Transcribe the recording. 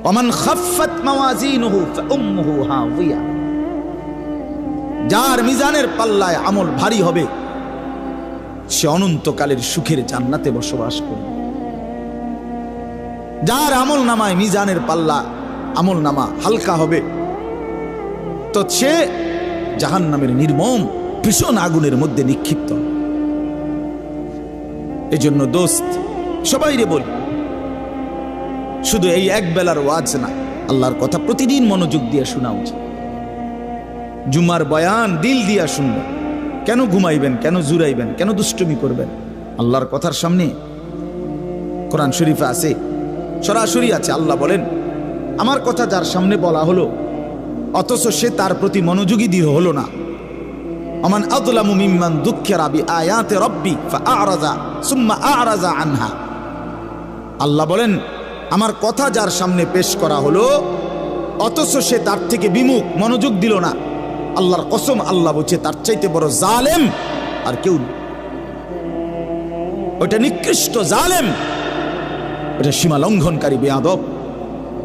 Oman খাফফাত মাওয়াজিনুহু ফাউম্মুহু হাওয়িয়া, যার মিজানের পাল্লায় আমল ভারী হবে সে অনন্তকালের সুখের জান্নাতে বসবাস করবে। যার আমল নামায় মিজানের পাল্লা আমল নামা হালকা হবে তো সে জাহান্নামের নির্মম ভীষণ আগুনের মধ্যে নিক্ষিপ্ত। এজন্য দোস্ত সবাইরে বলি, শুধু এই এক বেলার ওয়াজ না, আল্লাহর কথা প্রতিদিন মনোযোগ দিয়ে শোনা উচিত। জুমার বয়ান দিল দিয়া শুনবেন, কেন ঘুমাইবেন, কেন জুরাইবেন, কেন দুষ্টুমি করবেন? আল্লাহর কথার সামনে কোরআন শরীফে আছে, সরাসরি আছে, আল্লাহ বলেন আমার কথা যার সামনে বলা হলো অথচ সে তার প্রতি মনোযোগী দিয়ে হলো না, আমান আযলামু মিম্মান যুক্কিরা বিআয়াতি রাব্বি ফাআরাযা সুম্মা আ'রাযা আনহা। আল্লাহ বলেন আমার কথা যার সামনে পেশ করা হলো অথচ সে তার থেকে বিমুখ, মনোযোগ দিল না, আল্লাহর কসম আল্লাহ বলছে তার চাইতে বড় জালেম আর কেউ নেই। ওটা নিকৃষ্ট জালেম, ওটা সীমা লঙ্ঘনকারী বেয়াদব।